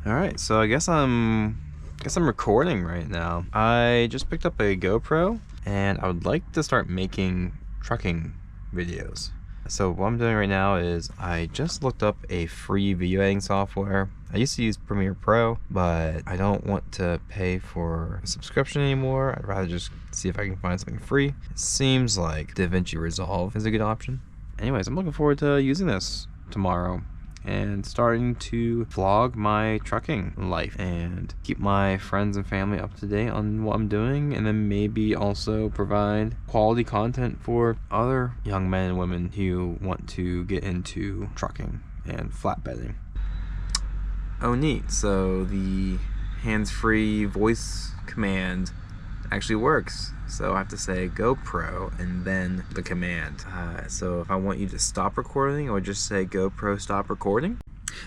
Alright, so I guess I'm recording right now. I just picked up a GoPro and I would like to start making trucking videos. So what I'm doing right now is I just looked up a free video editing software. I used to use Premiere Pro, but I don't want to pay for a subscription anymore. I'd rather just see if I can find something free. It seems like DaVinci Resolve is a good option. Anyways, I'm looking forward to using this tomorrow and starting to vlog my trucking life and keep my friends and family up to date on what I'm doing, and then maybe also provide quality content for other young men and women who want to get into trucking and flatbedding. Oh neat, so the hands-free voice command actually works. So I have to say GoPro and then the command. So if I want you to stop recording, I would just say GoPro stop recording.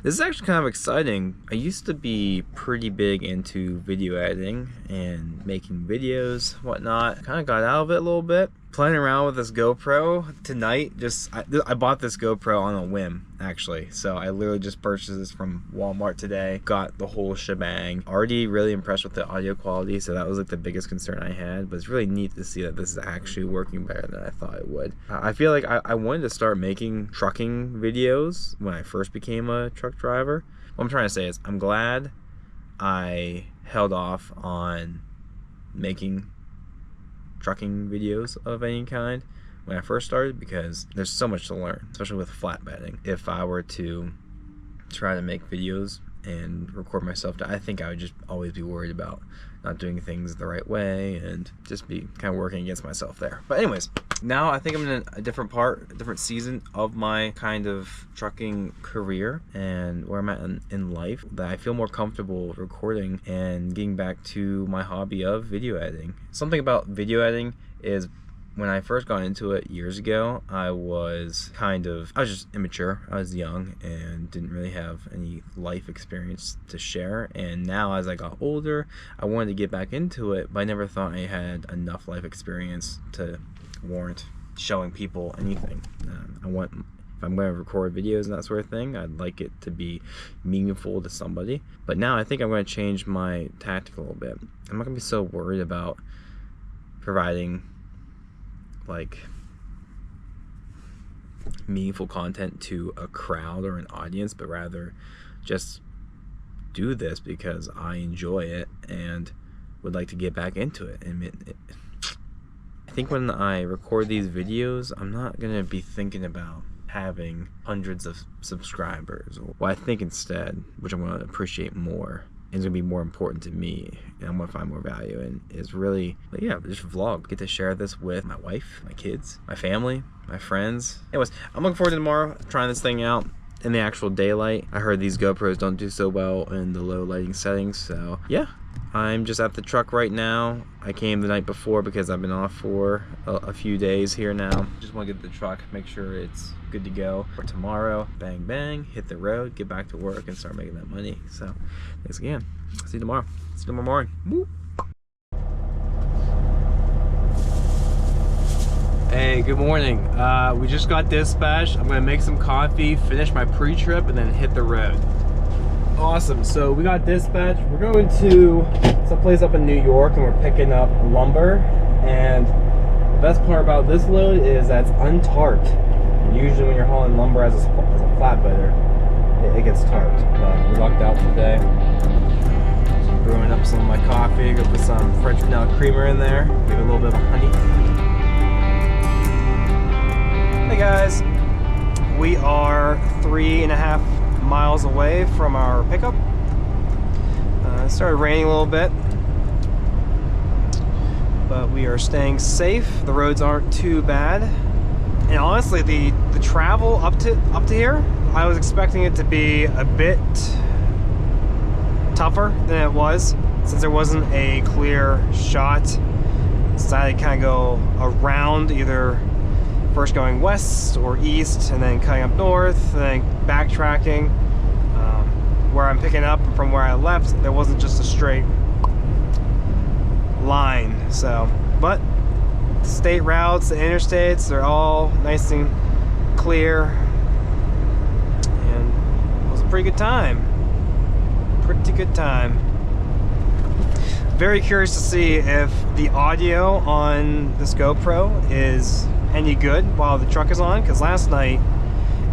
This is actually kind of exciting. I used to be pretty big into video editing and making videos, whatnot. Kind of got out of it a little bit. Playing around with this GoPro tonight, I bought this GoPro on a whim, actually. So I literally just purchased this from Walmart today. Got the whole shebang. Already really impressed with the audio quality, so that was like the biggest concern I had. But it's really neat to see that this is actually working better than I thought it would. I feel like I wanted to start making trucking videos when I first became a truck driver. What I'm trying to say is I'm glad I held off on making trucking videos of any kind when I first started, because there's so much to learn, especially with flatbedding. If I were to try to make videos and record myself, I think I would just always be worried about not doing things the right way and just be kind of working against myself there. But anyways, now I think I'm in a different season of my kind of trucking career and where I'm at in life, that I feel more comfortable recording and getting back to my hobby of video editing. Something about video editing is, when I first got into it years ago, I was just immature. I was young and didn't really have any life experience to share. And now as I got older, I wanted to get back into it, but I never thought I had enough life experience to warrant showing people anything. If I'm going to record videos and that sort of thing, I'd like it to be meaningful to somebody. But now I think I'm going to change my tactic a little bit. I'm not going to be so worried about providing like meaningful content to a crowd or an audience, but rather just do this because I enjoy it and would like to get back into it. And I think when I record these videos, I'm not gonna be thinking about having hundreds of subscribers. What I think instead, which I'm gonna appreciate more, is gonna be more important to me, and I'm gonna find more value in, is really, just vlog. Get to share this with my wife, my kids, my family, my friends. Anyways, I'm looking forward to tomorrow, trying this thing out in the actual daylight. I heard these GoPros don't do so well in the low lighting settings, so yeah. I'm just at the truck right now. I came the night before because I've been off for a few days here now. Just want to get the truck, make sure it's good to go for tomorrow. Bang, bang, hit the road, get back to work, and start making that money. So, thanks again. See you tomorrow. See you tomorrow morning. Woo. Hey, good morning. We just got dispatched. I'm gonna make some coffee, finish my pre-trip, and then hit the road. Awesome, so we got dispatched. We're going to some place up in New York and we're picking up lumber. And the best part about this load is that it's untarped. And usually when you're hauling lumber as a flatbedder, it gets tarped. But we lucked out today. So I'm brewing up some of my coffee. Gonna put some French vanilla creamer in there. Give it a little bit of honey. Hey guys, we are 3.5 miles away from our pickup. It started raining a little bit, but we are staying safe. The roads aren't too bad, and honestly, the travel up to here, I was expecting it to be a bit tougher than it was, since there wasn't a clear shot. Decided to kind of go around, either first going west or east and then cutting up north and then backtracking. Where I'm picking up from where I left, there wasn't just a straight line. So, but state routes, the interstates, they're all nice and clear, and it was a pretty good time. Pretty good good time. Very curious to see if the audio on this GoPro is any good while the truck is on, because last night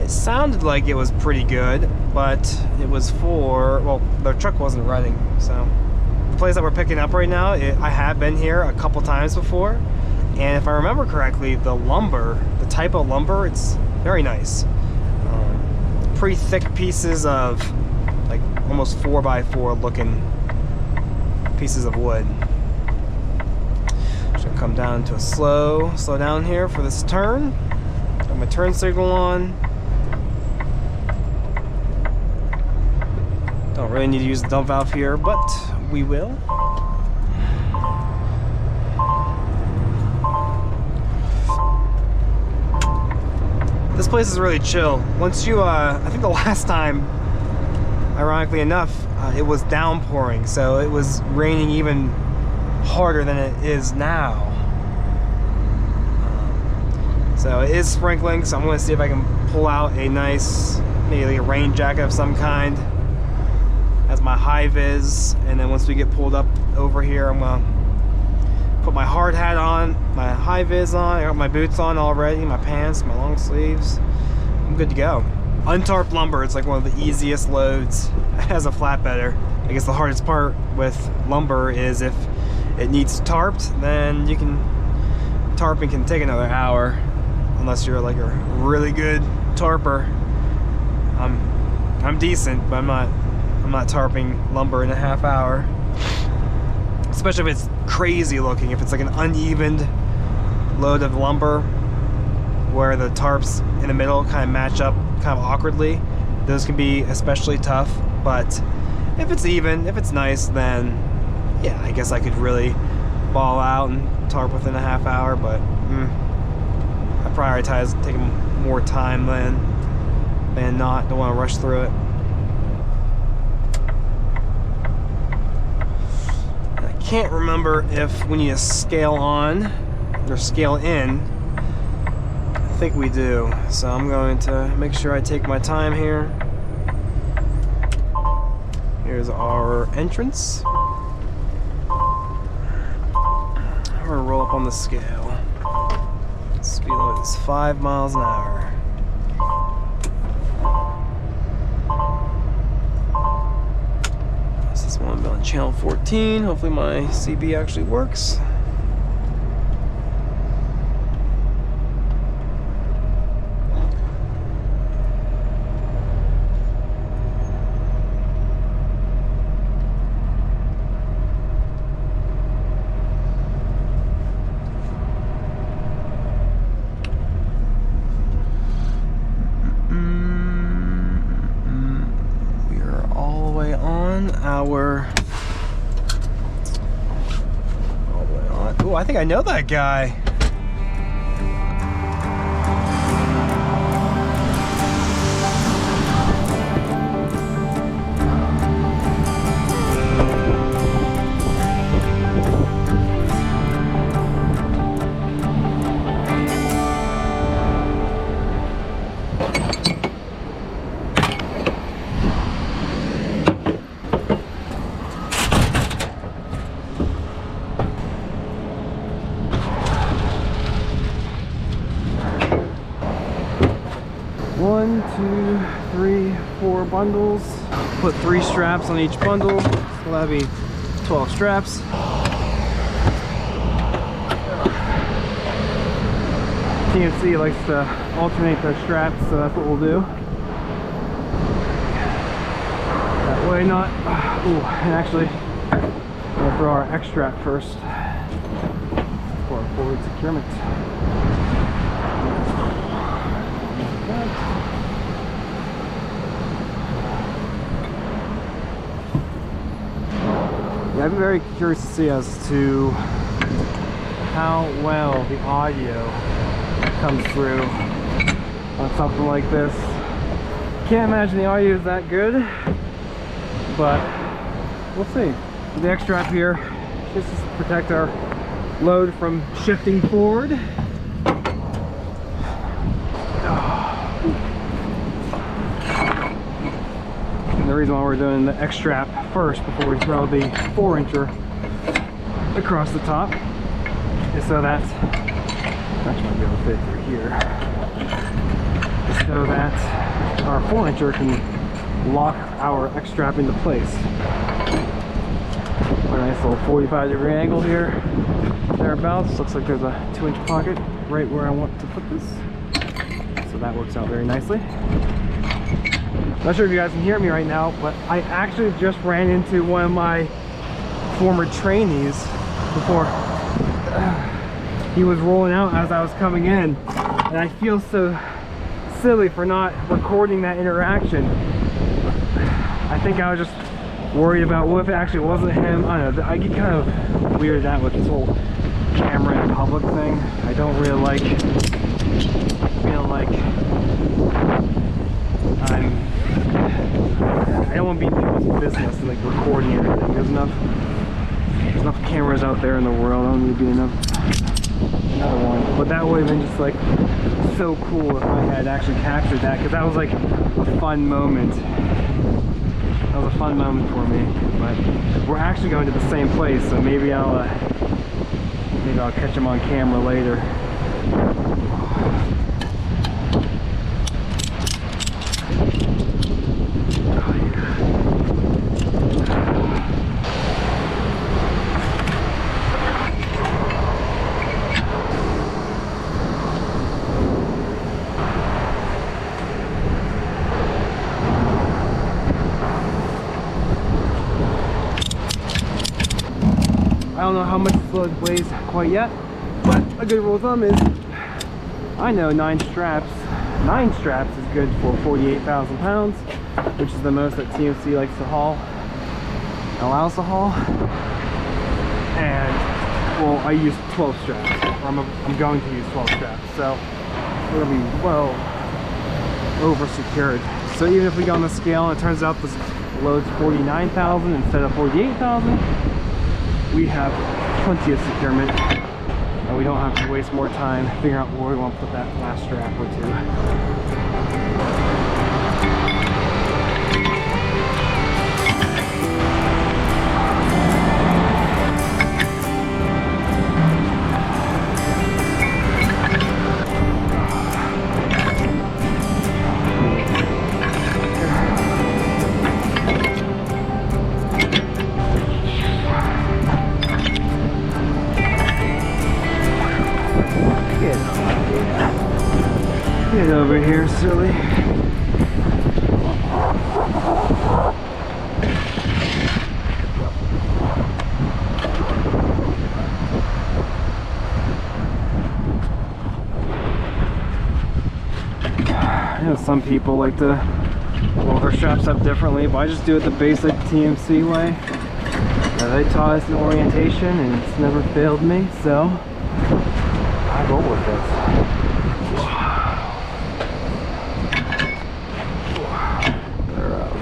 it sounded like it was pretty good, but it was well, the truck wasn't running. So the place that we're picking up right now, I have been here a couple times before, and if I remember correctly, the lumber, the type of lumber, it's very nice. Pretty thick pieces of like almost 4x4 looking pieces of wood. Should come down to a slow down here for this turn. Got my turn signal on. Don't really need to use the dump valve here, but we will. This place is really chill. Once you, I think the last time, ironically enough, it was downpouring, so it was raining even harder than it is now. So it is sprinkling, so I'm going to see if I can pull out a nice, maybe like a rain jacket of some kind as my high vis, and then once we get pulled up over here, I'm going to put my hard hat on, my high vis on, I got my boots on already, my pants, my long sleeves. I'm good to go. Untarped lumber, it's like one of the easiest loads as a flatbedder. I guess the hardest part with lumber is if it needs tarped, then you can, tarping can take another hour, unless you're like a really good tarper. I'm decent, but I'm not tarping lumber in a half hour. Especially if it's crazy looking, if it's like an uneven load of lumber where the tarps in the middle kind of match up kind of awkwardly, those can be especially tough. But if it's even, if it's nice, then yeah, I guess I could really ball out and tarp within a half hour, but I prioritize taking more time than not. Don't want to rush through it. I can't remember if we need to scale on or scale in. I think we do, so I'm going to make sure I take my time here. Here's our entrance. We're gonna roll up on the scale. Speed limit is 5 miles an hour. This is one on channel 14. Hopefully my CB actually works. Oh, I think I know that guy. One, two, three, 4 bundles. Put 3 straps on each bundle, so that'll be 12 straps. TNC likes to alternate their straps, so that's what we'll do. That way not, ooh, and actually, we'll throw our X strap first for our forward securement. Yeah, I'd be very curious to see as to how well the audio comes through on something like this. Can't imagine the audio is that good, but we'll see. The X strap here just to protect our load from shifting forward. And the reason why we're doing the X strap first before we throw the 4-incher across the top is so that actually might be able to fit through here, so that our 4-incher can lock our X strap into place. A nice little 45-degree angle here, thereabouts. Looks like there's a 2-inch pocket right where I want to put this, so that works out very nicely. Not sure if you guys can hear me right now, but I actually just ran into one of my former trainees before he was rolling out as I was coming in, and I feel so silly for not recording that interaction. I think I was just worried about what if it actually wasn't him. I don't know, I get kind of weirded out with this whole camera in public thing. I don't really like feel like I don't want to be in people's business and like recording everything. There's enough cameras out there in the world. I don't need to be another one. But that would have been just like so cool if I had actually captured that, because that was like a fun moment. That was a fun moment for me. But we're actually going to the same place, so maybe I'll catch him on camera later. I don't know how much this load weighs quite yet, but a good rule of thumb is I know 9 straps is good for 48,000 pounds, which is the most that TMC likes to haul, allows to haul. And well, I use 12 straps, or I'm going to use 12 straps, so we're gonna be well over secured. So even if we go on the scale and it turns out this load's 49,000 instead of 48,000, we have plenty of securement, and we don't have to waste more time figuring out where we want to put that last strap or two. Get over here, silly. I know some people like to roll their straps up differently, but I just do it the basic TMC way. They taught us in orientation and it's never failed me, so I roll with it.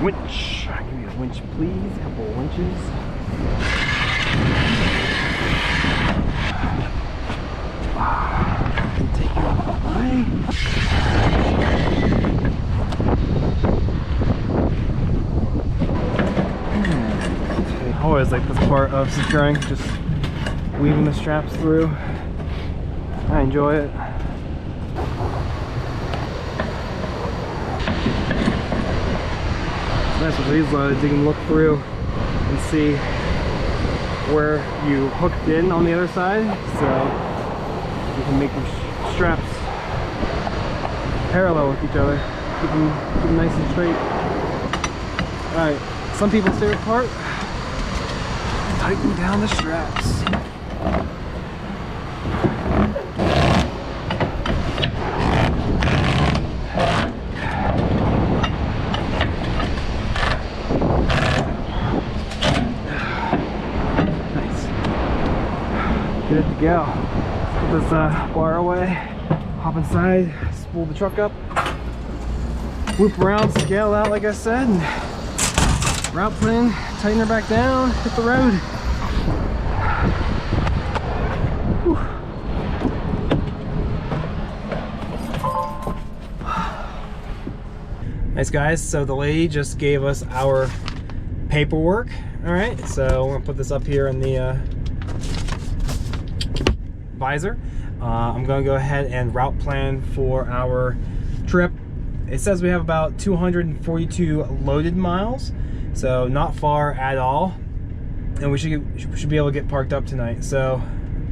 Winch. Give me a winch, please. A couple of winches. Take it off the way. I always like this part of securing, just weaving the straps through. I enjoy it. Nice with these loaded, you can look through and see where you hooked in on the other side, so you can make the straps parallel with each other, keep them nice and straight. Alright, some people's favorite part, tighten down the straps. Good to go. Let's put this bar away, hop inside, spool the truck up, loop around, scale out like I said, and route plan, tighten her back down, hit the road. Whew. Nice, guys. So the lady just gave us our paperwork. All right, so we're gonna put this up here in the visor. I'm gonna go ahead and route plan for our trip. It says we have about 242 loaded miles, so not far at all, and we should be able to get parked up tonight. So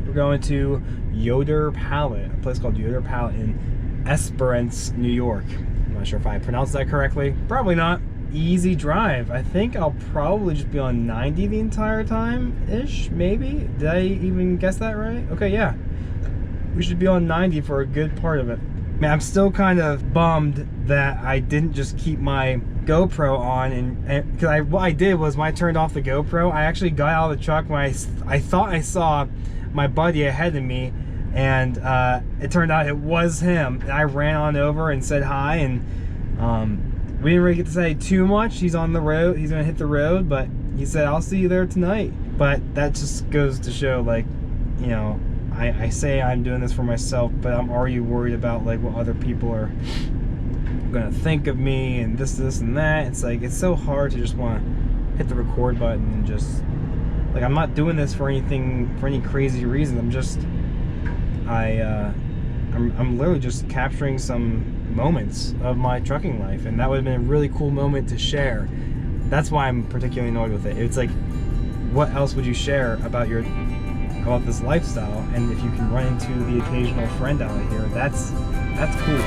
we're going to Yoder Palette, a place called Yoder Palette in Esperance, New York. I'm not sure if I pronounced that correctly. Probably not. Easy drive. I think I'll probably just be on 90 the entire time-ish, maybe. Did I even guess that right? Okay, yeah. We should be on 90 for a good part of it. Man, I'm still kind of bummed that I didn't just keep my GoPro on, and because what I did was when I turned off the GoPro, I actually got out of the truck when I thought I saw my buddy ahead of me, and it turned out it was him. And I ran on over and said hi, and we didn't really get to say too much. He's on the road, he's gonna hit the road, but he said, I'll see you there tonight. But that just goes to show, like, you know, I say I'm doing this for myself, but I'm already worried about like what other people are gonna think of me and this and that. It's like, it's so hard to just want to hit the record button and just, like, I'm not doing this for anything, for any crazy reason. I'm just, I'm literally just capturing some moments of my trucking life, and that would have been a really cool moment to share. That's why I'm particularly annoyed with it. It's like, what else would you share about this lifestyle? And if you can run into the occasional friend out here, that's cool.